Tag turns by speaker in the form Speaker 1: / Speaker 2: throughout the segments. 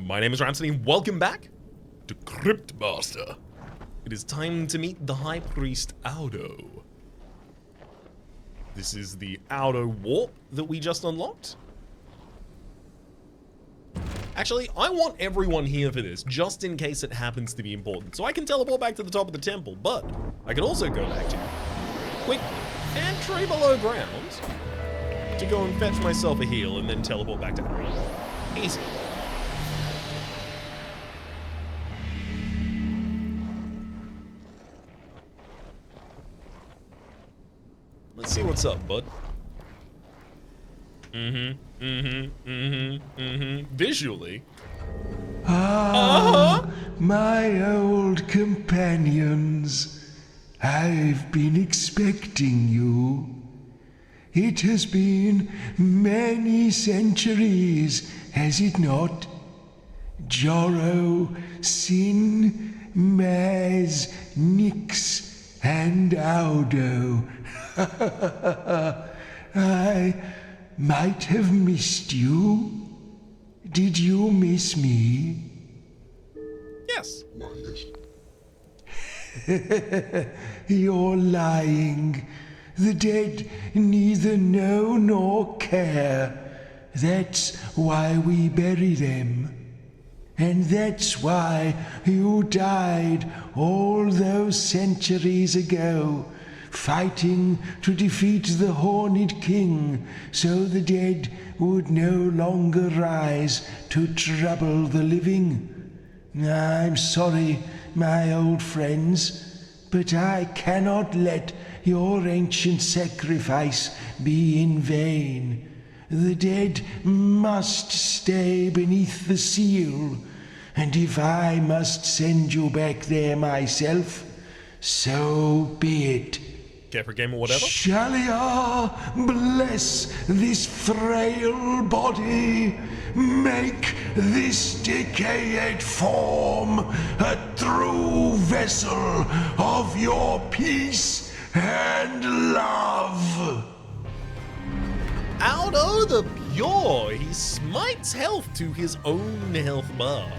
Speaker 1: My name is Rhapsody and welcome back to Cryptmaster. It is time to meet the High Priest Audo. This is the Audo warp that we just unlocked. Actually, I want everyone here for this, just in case it happens to be important. So I can teleport back to the top of the temple, but I can also go back to quick entry below ground to go and fetch myself a heal and then teleport back down. Easy. Let's see what's up, bud. Visually.
Speaker 2: My old companions. I've been expecting you. It has been many centuries, has it not? Joro, Sin, Maz, Nyx, and Audo. I might have missed you. Did you miss me?
Speaker 1: Yes.
Speaker 2: You're lying. The dead neither know nor care. That's why we bury them. And that's why you died all those centuries ago, fighting to defeat the Horned King, so the dead would no longer rise to trouble the living. I'm sorry, my old friends, but I cannot let your ancient sacrifice be in vain. The dead must stay beneath the seal, and if I must send you back there myself, so be it.
Speaker 1: Care for a game or whatever?
Speaker 2: Shalia, bless this frail body. Make this decayed form a true vessel of your peace and love.
Speaker 1: Audo the Pure, he smites health to his own health bar.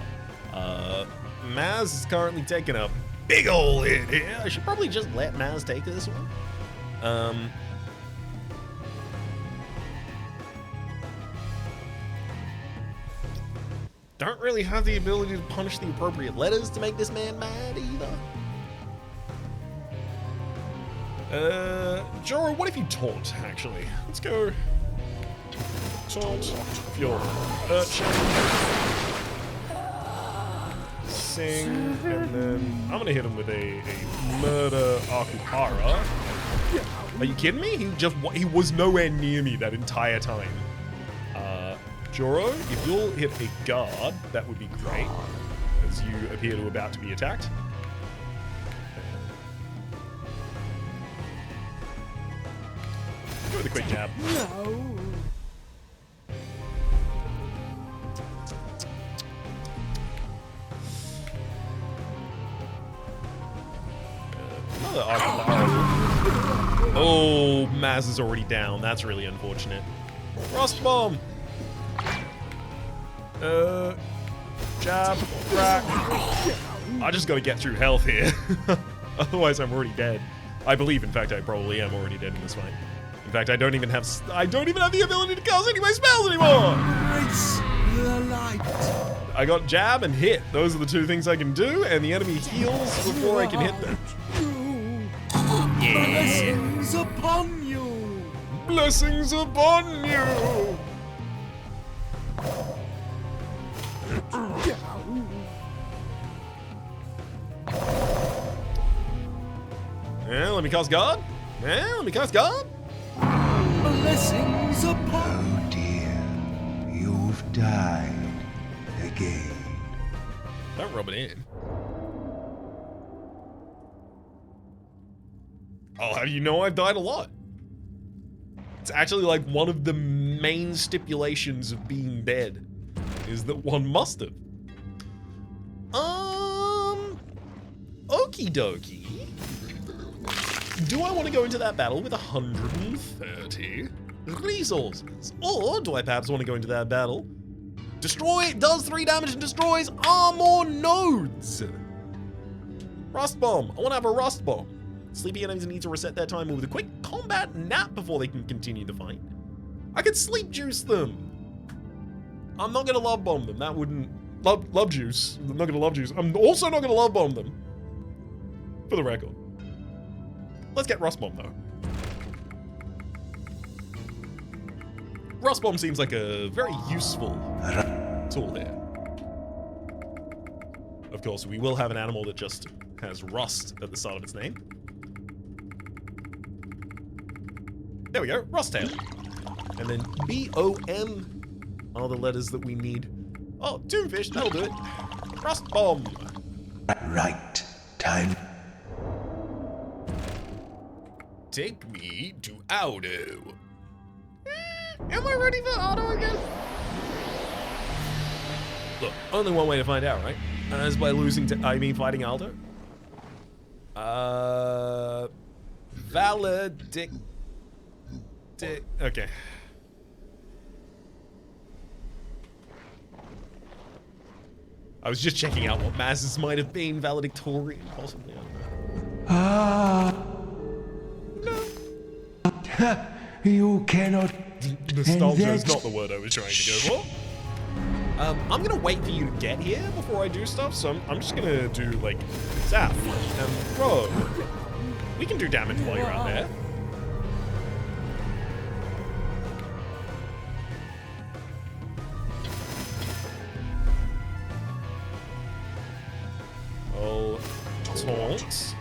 Speaker 1: Maz is currently taking a big ol' hit here. I should probably just let Maz take this one. Don't really have the ability to punish the appropriate letters to make this man mad either. Joro, what if you taunt, actually? Let's go taunt your urchin. Sing, and then I'm gonna hit him with a murder Akupara. Are you kidding me? He was nowhere near me that entire time. Joro, if you'll hit a guard, that would be great, as you appear to about to be attacked. Go with a quick jab.
Speaker 3: No.
Speaker 1: Another Akupara. Oh, Maz is already down. That's really unfortunate. Frost bomb. Jab, crack. I just gotta get through health here. Otherwise I'm already dead. I believe, in fact, I probably am already dead in this fight. In fact, I don't even have the ability to cast any of my spells anymore!
Speaker 3: Race the light.
Speaker 1: I got jab and hit. Those are the two things I can do, and the enemy heals before I can hit them. Yeah.
Speaker 3: Blessings upon you.
Speaker 1: Blessings upon you! Yeah, let me cast guard. Yeah, let me cast guard.
Speaker 3: Blessings upon.
Speaker 2: Oh dear, you've died again.
Speaker 1: Don't rub it in. I'll have you know I've died a lot. It's actually like one of the main stipulations of being dead is that one must have. Okie dokie. Do I want to go into that battle with 130 resources? Or do I perhaps want to go into that battle Destroy does 3 damage and destroys armor nodes. Rust bomb. I want to have a rust bomb. Sleepy enemies need to reset their timer with a quick combat nap before they can continue the fight. I could sleep juice them. I'm not gonna love bomb them. That wouldn't love juice. I'm not gonna love juice. I'm also not gonna love bomb them. For the record. Let's get rust bomb though. Rust bomb seems like a very useful tool there. Of course, we will have an animal that just has rust at the start of its name. There we go, rust tail. And then B-O-M are the letters that we need. Oh, tombfish, that'll do it. Rust bomb.
Speaker 2: Right. Time.
Speaker 1: Take me to Audo. Am I ready for Audo again? Look, only one way to find out, right? And that's by losing to, fighting Audo. Okay. I was just checking out what Maz's might have been. Valedictorian, possibly. I don't know.
Speaker 2: No. You cannot.
Speaker 1: Nostalgia is not the word I was trying to go for. I'm gonna wait for you to get here before I do stuff, so I'm just gonna do, like, zap and throw. We can do damage while you're out there. Oh, taunt.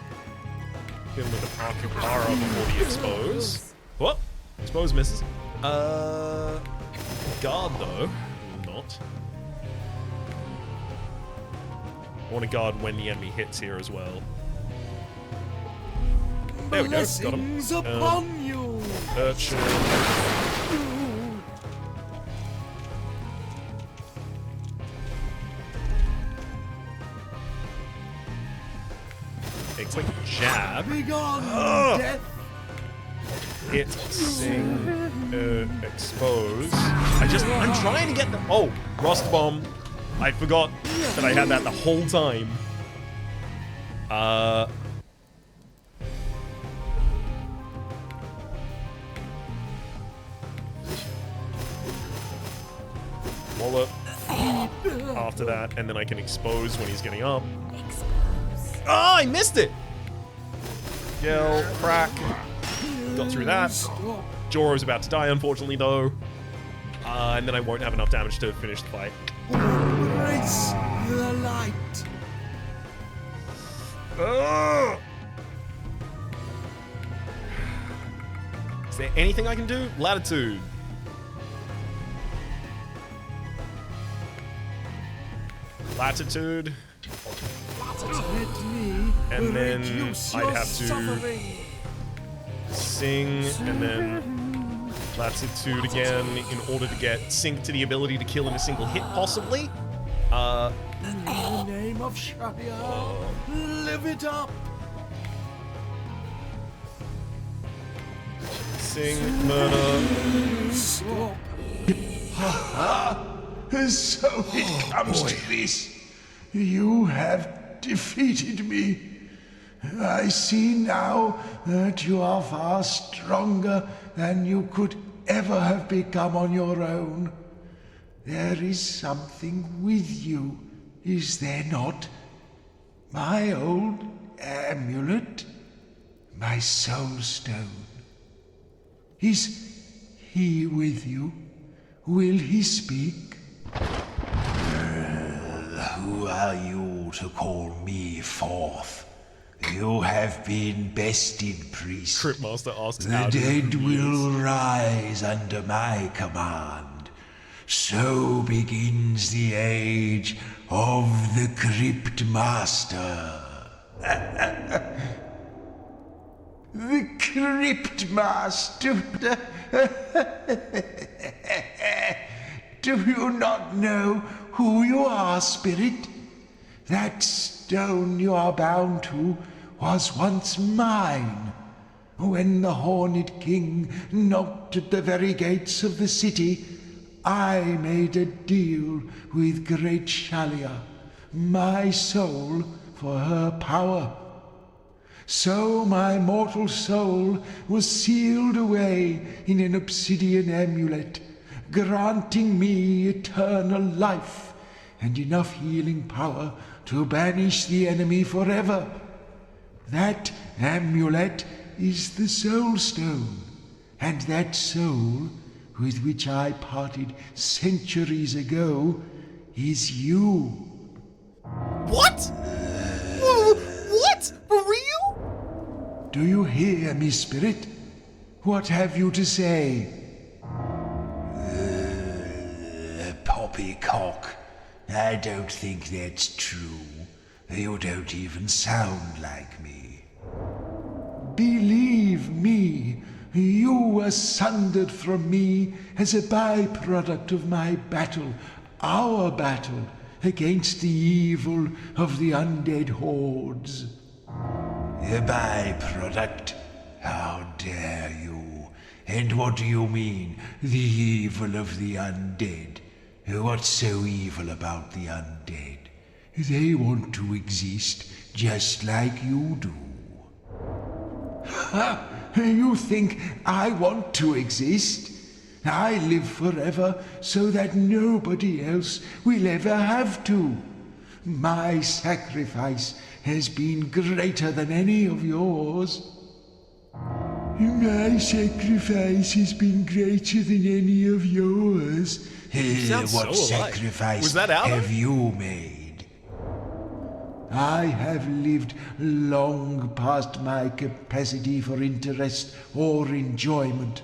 Speaker 1: Hit him with an Akupara before the expose. What? Expose misses. Guard though. Not. I want to guard when the enemy hits here as well. There we go. Got him.
Speaker 3: Blessings upon you.
Speaker 1: Urchin. A quick jab.
Speaker 3: Begone, death.
Speaker 1: Hit, sing, expose. I'm trying to get the, oh, rust bomb. I forgot that I had that the whole time. Wallop. After that, and then I can expose when he's getting up. Oh, I missed it! Yell, crack. Got through that. Joro's about to die, unfortunately, though. And then I won't have enough damage to finish the fight.
Speaker 3: Embrace the light.
Speaker 1: Is there anything I can do? Latitude. Latitude. And then I'd have to sing and then latitude again in order to get sync to the ability to kill in a single hit, possibly.
Speaker 3: In the name of Sharia, live it up.
Speaker 1: Sing, murder.
Speaker 3: Stop.
Speaker 2: So it comes to this. You have defeated me. I see now that you are far stronger than you could ever have become on your own. There is something with you, is there not? My old amulet, my soul stone. Is he with you? Will he speak? Who are you to call me forth? You have been bested, priest.
Speaker 1: Cryptmaster asks
Speaker 2: The
Speaker 1: Audo
Speaker 2: dead
Speaker 1: who he is.
Speaker 2: will rise under my command. So begins the age of the Cryptmaster. The Cryptmaster. Do you not know who you are, spirit? That stone you are bound to was once mine. When the Horned King knocked at the very gates of the city, I made a deal with great Shalia, my soul for her power. So my mortal soul was sealed away in an obsidian amulet, granting me eternal life and enough healing power to banish the enemy forever. That amulet is the Soul Stone, and that soul, with which I parted centuries ago, is you.
Speaker 1: What? What? For real?
Speaker 2: Do you hear me, spirit? What have you to say? Poppycock. I don't think that's true. You don't even sound like me. Believe me, you were sundered from me as a byproduct of my battle, our battle, against the evil of the undead hordes. A byproduct? How dare you? And what do you mean, the evil of the undead? What's so evil about the undead? They want to exist just like you do. Ha! You think I want to exist? I live forever so that nobody else will ever have to. My sacrifice has been greater than any of yours. My sacrifice has been greater than any of yours. What sacrifice
Speaker 1: Was that Audo?
Speaker 2: have you made? I have lived long past my capacity for interest or enjoyment,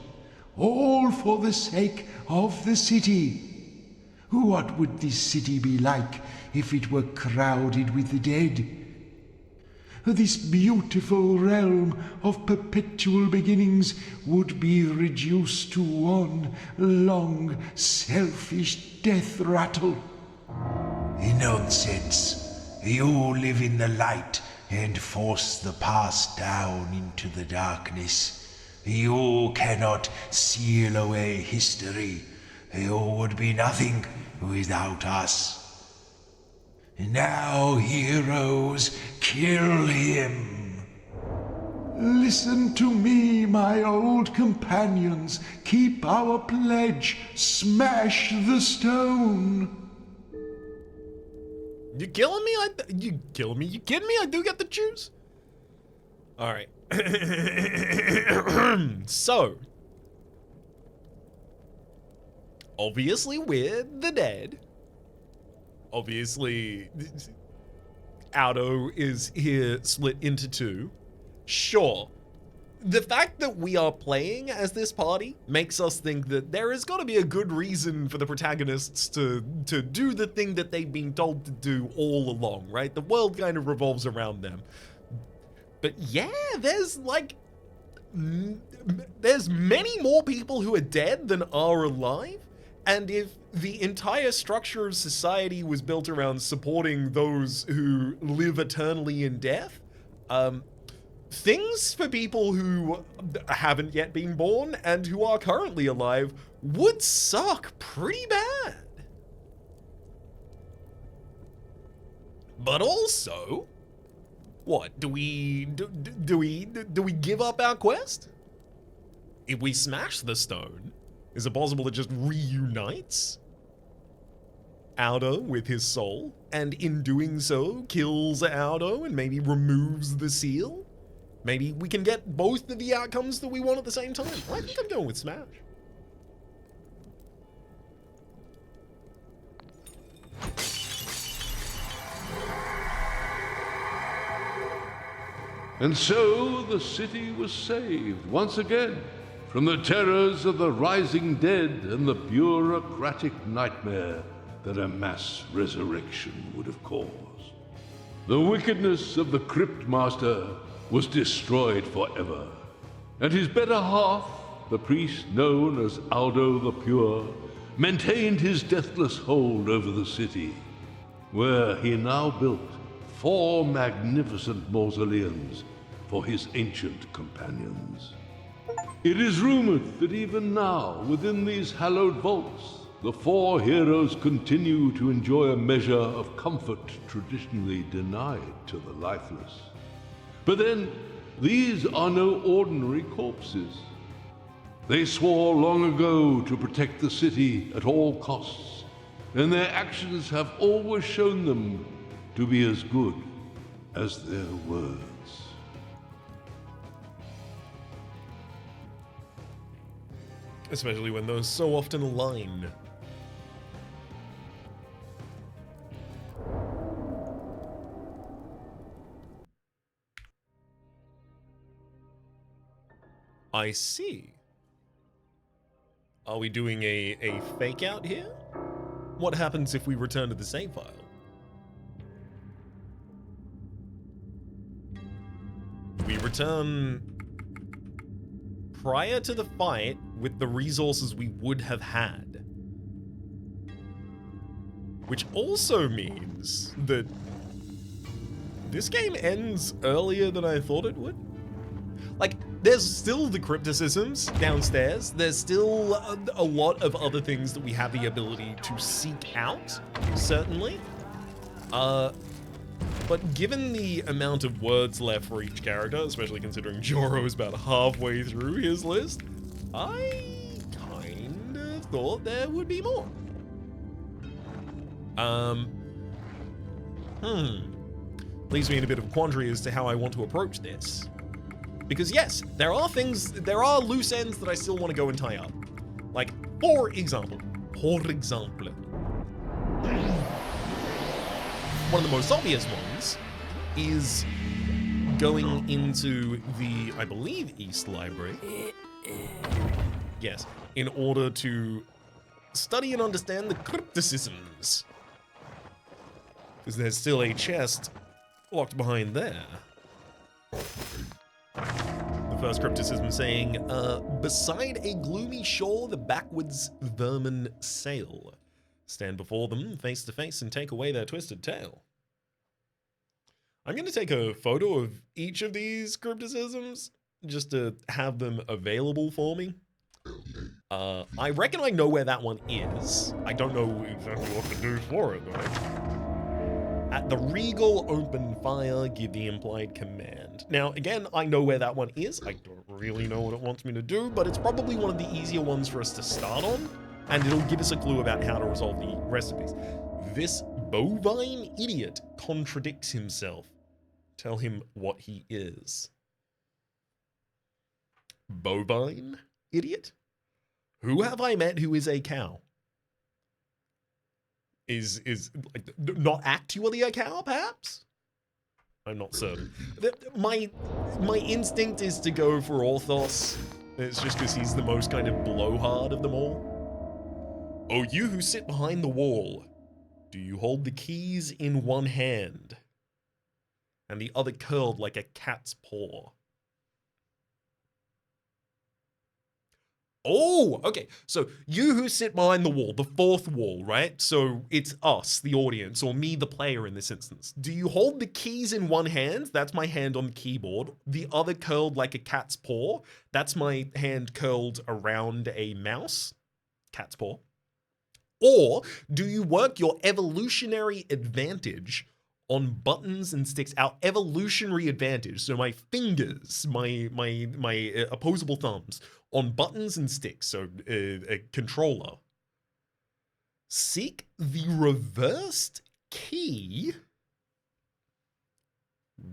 Speaker 2: all for the sake of the city. What would this city be like if it were crowded with the dead? This beautiful realm of perpetual beginnings would be reduced to one long, selfish death rattle. Nonsense. You live in the light and force the past down into the darkness. You cannot seal away history. You would be nothing without us. Now, heroes, kill him. Listen to me, my old companions. Keep our pledge. Smash the stone.
Speaker 1: You killing me? You killing me? You kidding me? I do get to choose? Alright. So. Obviously, we're the dead. Obviously, Audo is here split into two. Sure. The fact that we are playing as this party makes us think that there has got to be a good reason for the protagonists to do the thing that they've been told to do all along, right? The world kind of revolves around them. But yeah, there's many more people who are dead than are alive. And if the entire structure of society was built around supporting those who live eternally in death, things for people who haven't yet been born and who are currently alive would suck pretty bad. But also, what do we give up our quest? If we smash the stone, is it possible it just reunites Audo with his soul, and in doing so kills Audo and maybe removes the seal? Maybe we can get both of the outcomes that we want at the same time. I think I'm going with smash.
Speaker 4: And so the city was saved once again from the terrors of the rising dead and the bureaucratic nightmare that a mass resurrection would have caused. The wickedness of the Cryptmaster was destroyed forever, and his better half, the priest known as Audo the Pure, maintained his deathless hold over the city, where he now built 4 magnificent mausoleums for his ancient companions. It is rumored that even now, within these hallowed vaults, the four heroes continue to enjoy a measure of comfort traditionally denied to the lifeless. But then, these are no ordinary corpses. They swore long ago to protect the city at all costs, and their actions have always shown them to be as good as their words.
Speaker 1: Especially when those so often align. I see. Are we doing a fake out here? What happens if we return to the save file? We return prior to the fight with the resources we would have had. Which also means that this game ends earlier than I thought it would. Like, there's still the crypticisms downstairs. There's still a lot of other things that we have the ability to seek out, certainly. But given the amount of words left for each character, especially considering Joro is about halfway through his list, I kind of thought there would be more. Leaves me in a bit of a quandary as to how I want to approach this. Because yes, there are loose ends that I still want to go and tie up. Like, for example, one of the most obvious ones is going into the, I believe, East Library. Yes, in order to study and understand the crypticisms. Because there's still a chest locked behind there. The first crypticism saying, beside a gloomy shore, the backwards vermin sail. Stand before them face to face and take away their twisted tail. I'm going to take a photo of each of these crypticisms just to have them available for me. I reckon I know where that one is. I don't know exactly what to do for it though. At the regal open fire, give the implied command. Now, again, I know where that one is. I don't really know what it wants me to do, but it's probably one of the easier ones for us to start on, and it'll give us a clue about how to resolve the rest of these. This bovine idiot contradicts himself. Tell him what he is. Bovine idiot? Who have I met who is a cow? Is like not actually a cow, perhaps? I'm not certain. My instinct is to go for Orthos. It's just because he's the most kind of blowhard of them all. Oh, you who sit behind the wall, do you hold the keys in one hand and the other curled like a cat's paw? Oh, okay. So you who sit behind the wall, the fourth wall, right? So it's us, the audience, or me, the player in this instance. Do you hold the keys in one hand? That's my hand on the keyboard. The other curled like a cat's paw. That's my hand curled around a mouse. Cat's paw. Or do you work your evolutionary advantage on buttons and sticks? Our evolutionary advantage, so my fingers, my opposable thumbs, on buttons and sticks, so a controller. Seek the reversed key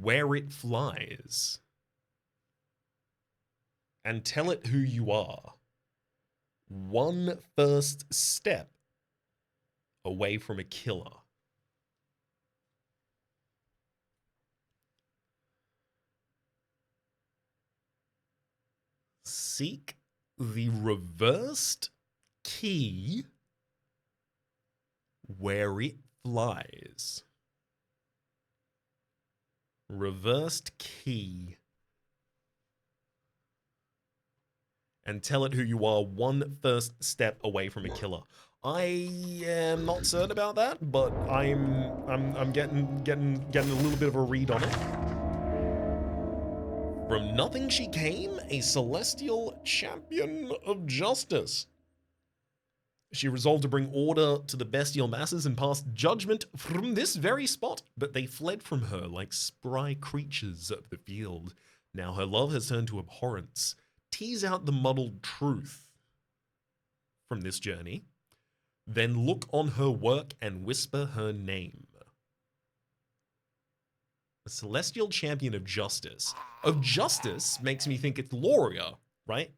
Speaker 1: where it flies. And tell it who you are. One first step away from a killer. Seek the reversed key where it flies. Reversed key. And tell it who you are one first step away from a killer. I am not certain about that, but I'm getting a little bit of a read on it. From nothing she came, a celestial champion of justice. She resolved to bring order to the bestial masses and pass judgment from this very spot, but they fled from her like spry creatures of the field. Now her love has turned to abhorrence. Tease out the muddled truth from this journey, then look on her work and whisper her name. A celestial champion of justice. Of justice makes me think it's Loria, right?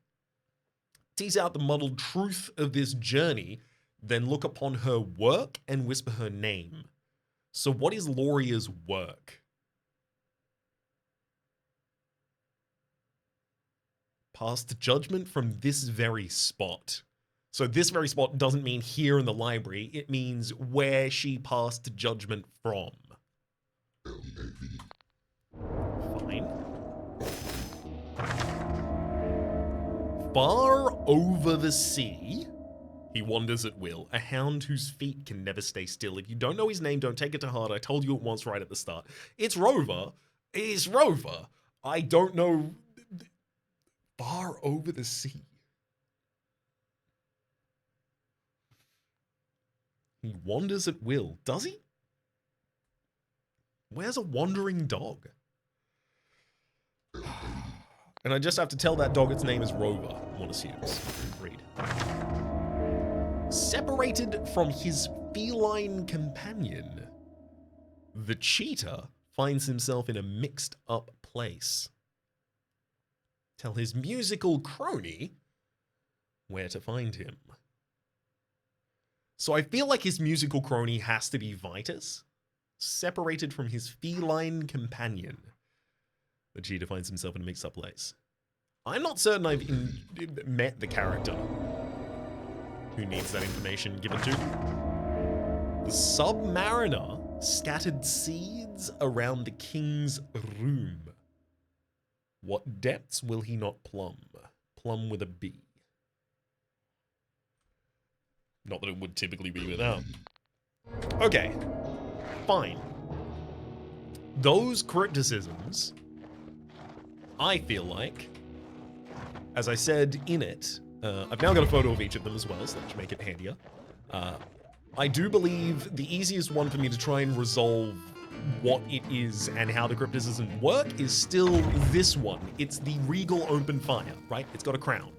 Speaker 1: Tease out the muddled truth of this journey, then look upon her work and whisper her name. So what is Loria's work? Passed judgment from this very spot. So this very spot doesn't mean here in the library. It means where she passed judgment from. Fine. Far over the sea, he wanders at will, a hound whose feet can never stay still. If you don't know his name, don't take it to heart. I told you it once right at the start. It's Rover. It's Rover. I don't know. Far over the sea. He wanders at will. Does he? Where's a wandering dog? And I just have to tell that dog its name is Rover, one assumes. Read. Separated from his feline companion, the cheetah finds himself in a mixed up place. Tell his musical crony where to find him. So I feel like his musical crony has to be Vitus, separated from his feline companion. The cheetah finds himself in a mixed-up place. I'm not certain I've met the character who needs that information given to them. The Submariner scattered seeds around the king's room. What depths will he not plumb? Plumb with a B. Not that it would typically be without. Okay, fine. Those criticisms, I feel like, as I said in it, I've now got a photo of each of them as well, so that should make it handier. I do believe the easiest one for me to try and resolve what it is and how the criticisms work is still this one. It's the regal open fire, right? It's got a crown.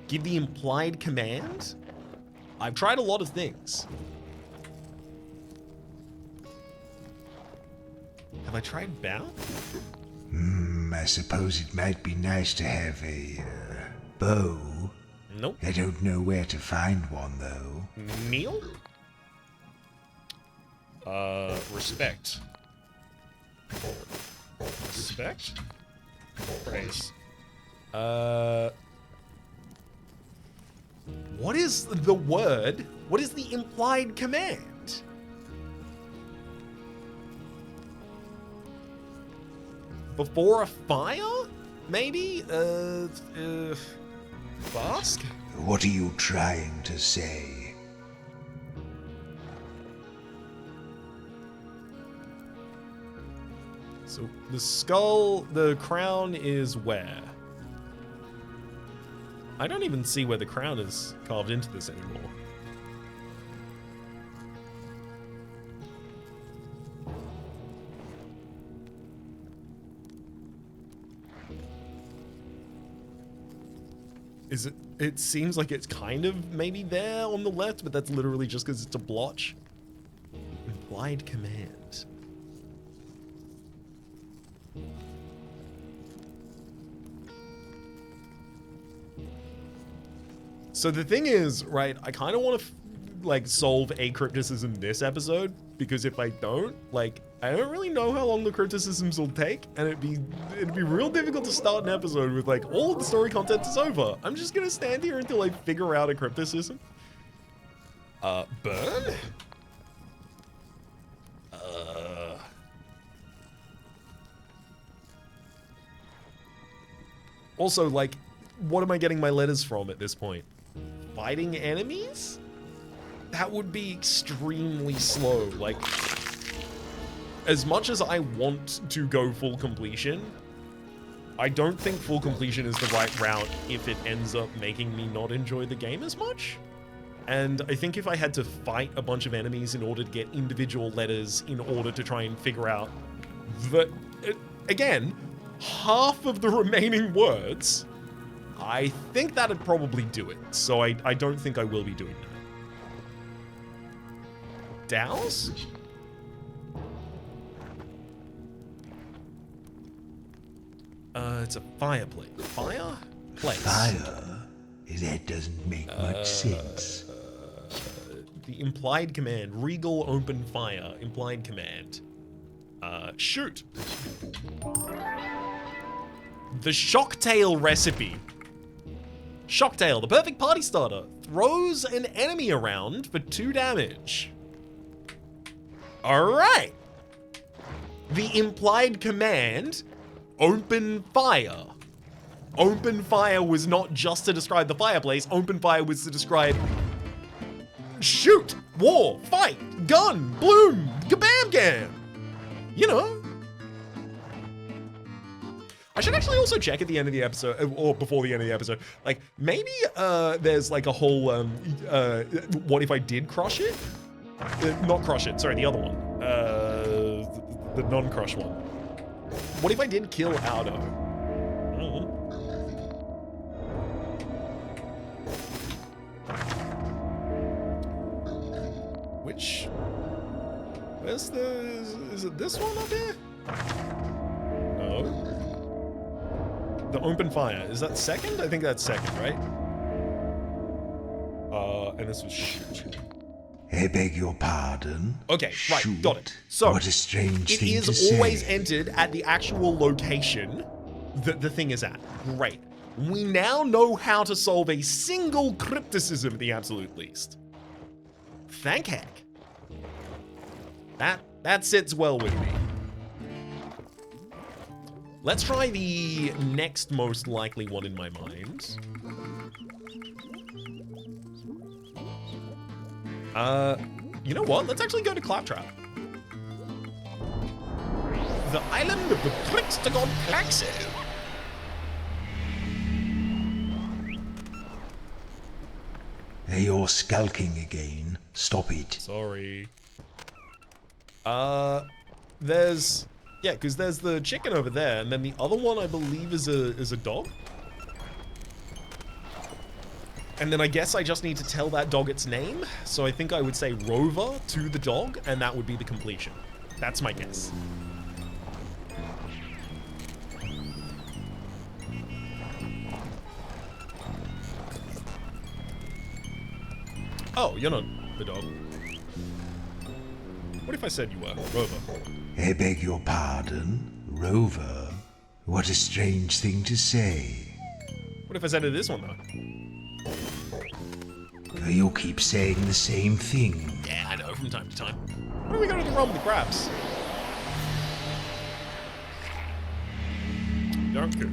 Speaker 1: Give the implied command. I've tried a lot of things. Have I tried bow?
Speaker 2: I suppose it might be nice to have a bow.
Speaker 1: Nope.
Speaker 2: I don't know where to find one, though.
Speaker 1: Kneel? Respect. Respect? Praise. What is the word? What is the implied command? Before a fire? Maybe? Bask?
Speaker 2: What are you trying to say?
Speaker 1: So the skull, the crown is where? I don't even see where the crown is carved into this anymore. Is it? It seems like it's kind of maybe there on the left, but that's literally just because it's a blotch. Implied command. So the thing is, right, I kind of want to like solve a criticism this episode, because if I don't, like, I don't really know how long the criticisms will take, and it'd be real difficult to start an episode with like all of the story content is over. I'm just gonna stand here until I figure out a criticism. Burn? Also, like, what am I getting my letters from at this point? Fighting enemies? That would be extremely slow. Like, as much as I want to go full completion, I don't think full completion is the right route if it ends up making me not enjoy the game as much. And I think if I had to fight a bunch of enemies in order to get individual letters in order to try and figure out the, again, half of the remaining words, I think that'd probably do it. So I don't think I will be doing that. Douse? It's a fireplace. Fireplace.
Speaker 2: Fire? That doesn't make much sense.
Speaker 1: The implied command. Regal open fire. Implied command. Shoot. The Shocktail recipe. Shocktail, the perfect party starter. Throws an enemy around for 2 damage. Alright. The implied command, open fire. Open fire was not just to describe the fireplace. Open fire was to describe shoot, war, fight, gun, bloom, kabam gam. You know. I should actually also check at the end of the episode, or before the end of the episode, like, maybe there's like a whole, what if I did crush it? Not crush it, sorry, the other one. The non-crush one. What if I did kill Audo? I don't know. Which, where's the, is it this one up here? No. The open fire, is that second? I think that's second, right? And this was shoot.
Speaker 2: I beg your pardon.
Speaker 1: Okay, right,
Speaker 2: Shoot.
Speaker 1: got it. So,
Speaker 2: What a strange
Speaker 1: it
Speaker 2: thing to
Speaker 1: is always
Speaker 2: say.
Speaker 1: entered at the actual location that the thing is at. Great. We now know how to solve a single crypticism at the absolute least. Thank heck. That sits well with me. Let's try the next most likely one in my mind. You know what? Let's actually go to Claptrap. The island of the Plixtagon Plaxo.
Speaker 2: You're skulking again. Stop it.
Speaker 1: Sorry. There's... Yeah, because there's the chicken over there, and then the other one, I believe, is a dog. And then I guess I just need to tell that dog its name. So I think I would say Rover to the dog, and that would be the completion. That's my guess. Oh, you're not the dog. What if I said you were? Rover.
Speaker 2: I beg your pardon, Rover. What a strange thing to say.
Speaker 1: What if I said it this one, though?
Speaker 2: You keep saying the same thing.
Speaker 1: Yeah, I know, from time to time. What are we going to run with the crabs? Danke.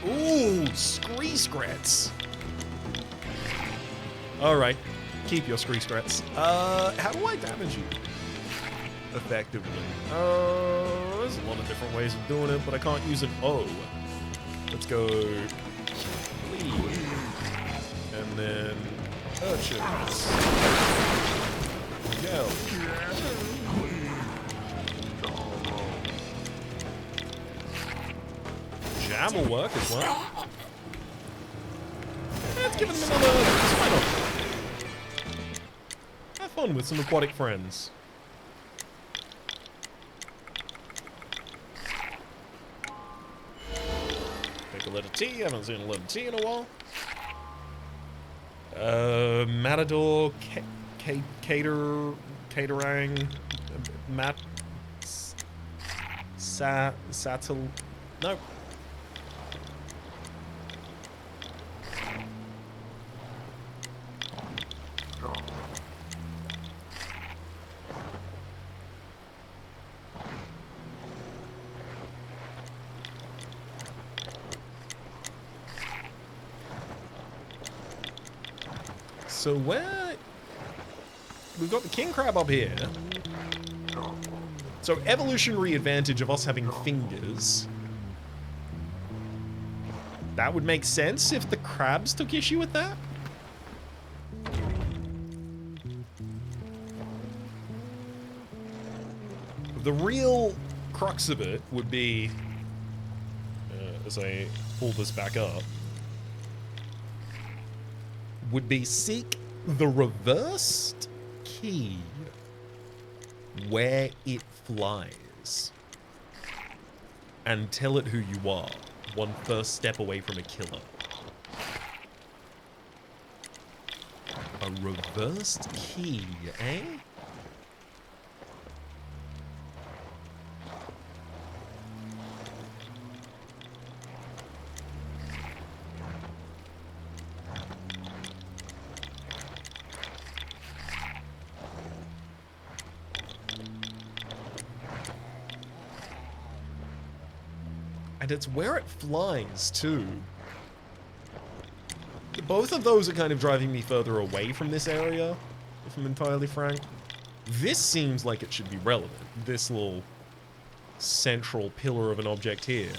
Speaker 1: Ooh, scree-screts. Alright, keep your scree-screts. How do I damage you? Effectively. There's a lot of different ways of doing it, but I can't use an O. Let's go... Please. And then... Urchins. Yell. Jam will work as well. Let's give them another spider. Have fun with some aquatic friends. Take a letter T. Haven't seen a letter T in a while. Matador, Caterang, Mat, Satel. No. So where... We've got the king crab up here. So evolutionary advantage of us having fingers. That would make sense if the crabs took issue with that. The real crux of it would be, as I pull this back up, would be seek the reversed key where it flies and tell it who you are, one first step away from a killer. A reversed key, eh? And it's where it flies, too. Both of those are kind of driving me further away from this area, if I'm entirely frank. This seems like it should be relevant, this little central pillar of an object here.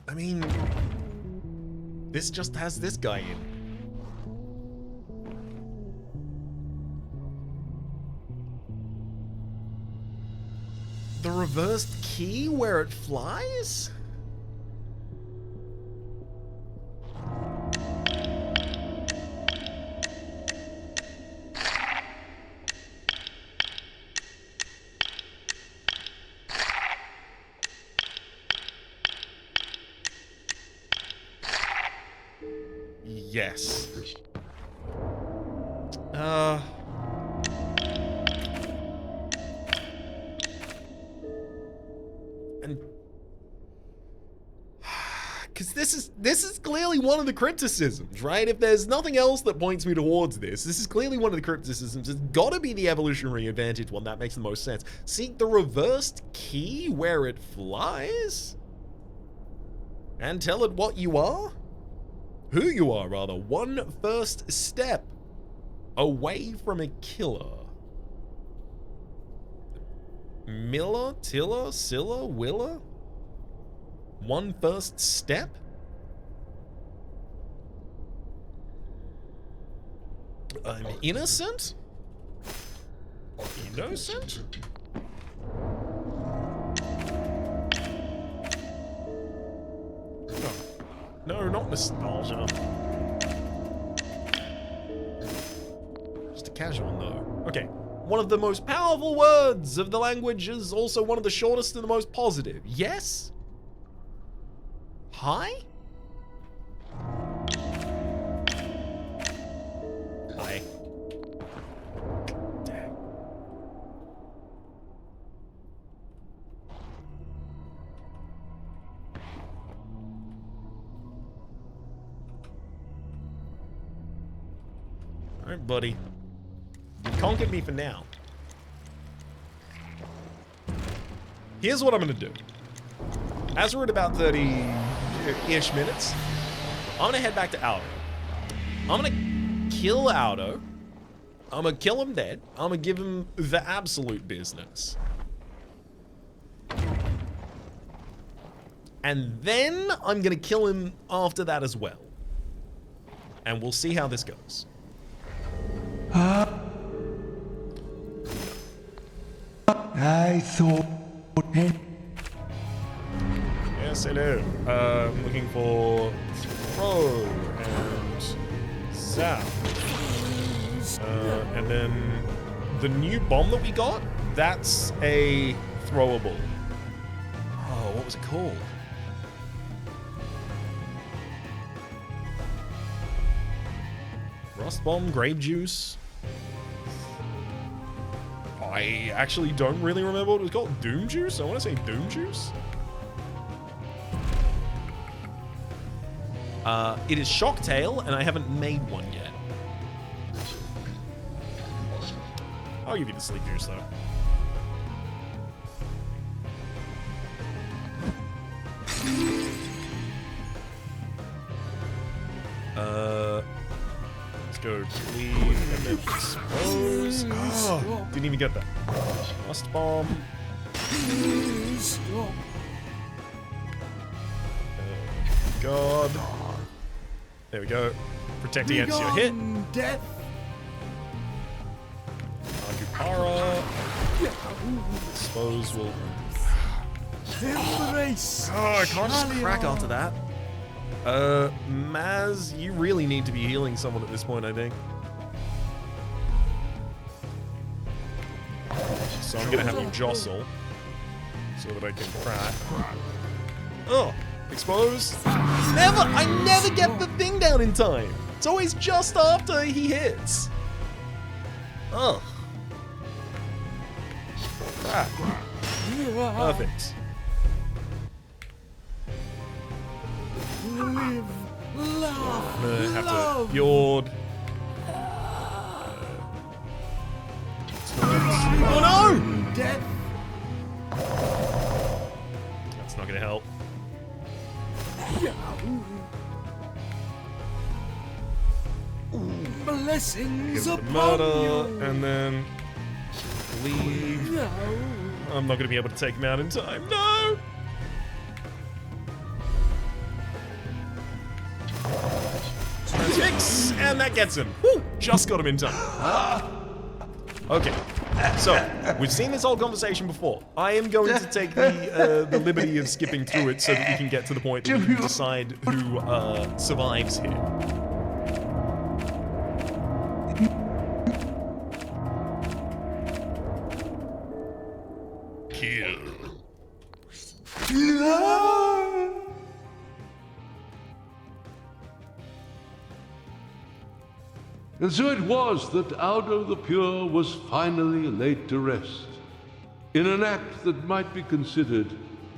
Speaker 1: I mean... This just has this guy in. The reversed key where it flies? Yes. And because this is clearly one of the criticisms, right? If there's nothing else that points me towards this is clearly one of the criticisms. It's got to be the evolutionary advantage one that makes the most sense. Seek the reversed key where it flies, and tell it what you are. Who you are, rather. One first step away from a killer. Miller, Tiller, Silla, Willa? One first step? I'm innocent? Innocent? No, not nostalgia. Just a casual no. Okay. One of the most powerful words of the language is also one of the shortest and the most positive. Yes? Hi? Hi. Dang. Alright, buddy. You conquered me for now. Here's what I'm gonna do. As we're at about 30-ish minutes, I'm gonna head back to Audo. I'm gonna kill Audo. I'm gonna kill him dead. I'm gonna give him the absolute business. And then I'm gonna kill him after that as well. And we'll see how this goes.
Speaker 2: I thought...
Speaker 1: Yes, hello. I'm looking for throw and zap. And then the new bomb that we got, that's a throwable. Oh, what was it called? Rust bomb, grape juice. I actually don't really remember what it was called. Doom juice? I want to say doom juice. It is Shocktail, and I haven't made one yet. I'll give you the sleep juice, though. go cleave and then expose. Oh, didn't even get that. Must bomb.
Speaker 3: Stop.
Speaker 1: God. There we go. Protect against your hit.
Speaker 3: Death.
Speaker 1: Akupara. Expose will.
Speaker 3: Embrace.
Speaker 1: Oh, I can't just crack after that. Maz, you really need to be healing someone at this point, I think. So I'm gonna have you jostle so that I can crack. Oh, expose. I never get the thing down in time. It's always just after he hits. Oh. Crack. Perfect.
Speaker 3: Live, laugh,
Speaker 1: I'm gonna have
Speaker 3: love.
Speaker 1: to Fjord. Oh no!
Speaker 3: Death.
Speaker 1: That's not gonna help.
Speaker 3: Blessings
Speaker 1: Give it the
Speaker 3: upon
Speaker 1: murder,
Speaker 3: you.
Speaker 1: and then leave.
Speaker 3: No.
Speaker 1: I'm not gonna be able to take him out in time. No! Transfix, and that gets him. Woo! Just got him in time. Okay, so we've seen this whole conversation before. I am going to take the liberty of skipping through it so that we can get to the point where we decide who survives here. Kill.
Speaker 4: And so it was that Audo the Pure was finally laid to rest, in an act that might be considered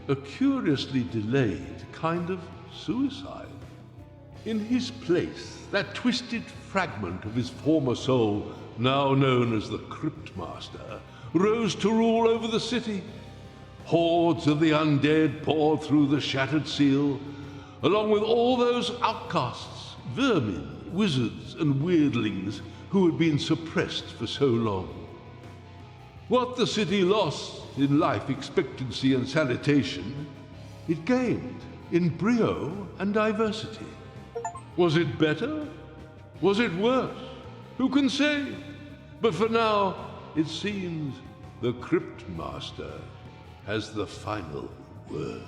Speaker 4: a curiously delayed kind of suicide. In his place, that twisted fragment of his former soul, now known as the Cryptmaster, rose to rule over the city. Hordes of the undead poured through the shattered seal, along with all those outcasts, vermin, wizards, and weirdlings who had been suppressed for so long. What the city lost in life expectancy and sanitation, it gained in brio and diversity. Was it better? Was it worse? Who can say? But for now, it seems the Cryptmaster has the final word.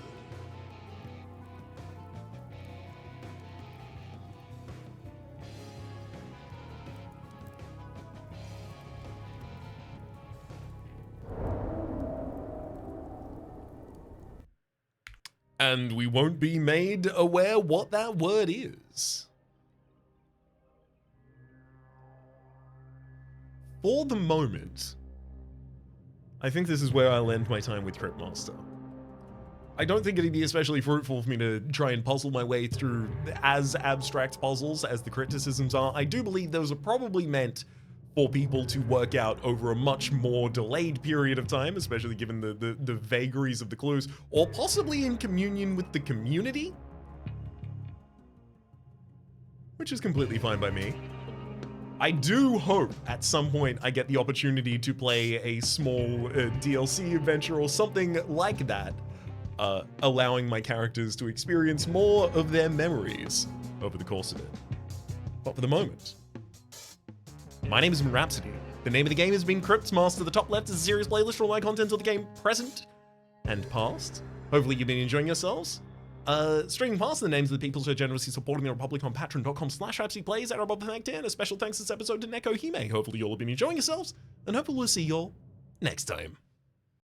Speaker 1: And we won't be made aware what that word is. For the moment, I think this is where I'll end my time with Cryptmaster. I don't think it'd be especially fruitful for me to try and puzzle my way through as abstract puzzles as the criticisms are. I do believe those are probably meant for people to work out over a much more delayed period of time, especially given the vagaries of the clues, or possibly in communion with the community, which is completely fine by me. I do hope at some point I get the opportunity to play a small DLC adventure or something like that, allowing my characters to experience more of their memories over the course of it. But for the moment, my name has been Rhapsody. The name of the game has been Cryptmaster. The top left is a series playlist for all my content of the game present and past. Hopefully you've been enjoying yourselves. Streaming past the names of the people so generously supporting the Republic on patreon.com/RhapsodyPlays, and above thanked and a special thanks this episode to Neko Hime. Hopefully you all have been enjoying yourselves, and hopefully we'll see you all next time.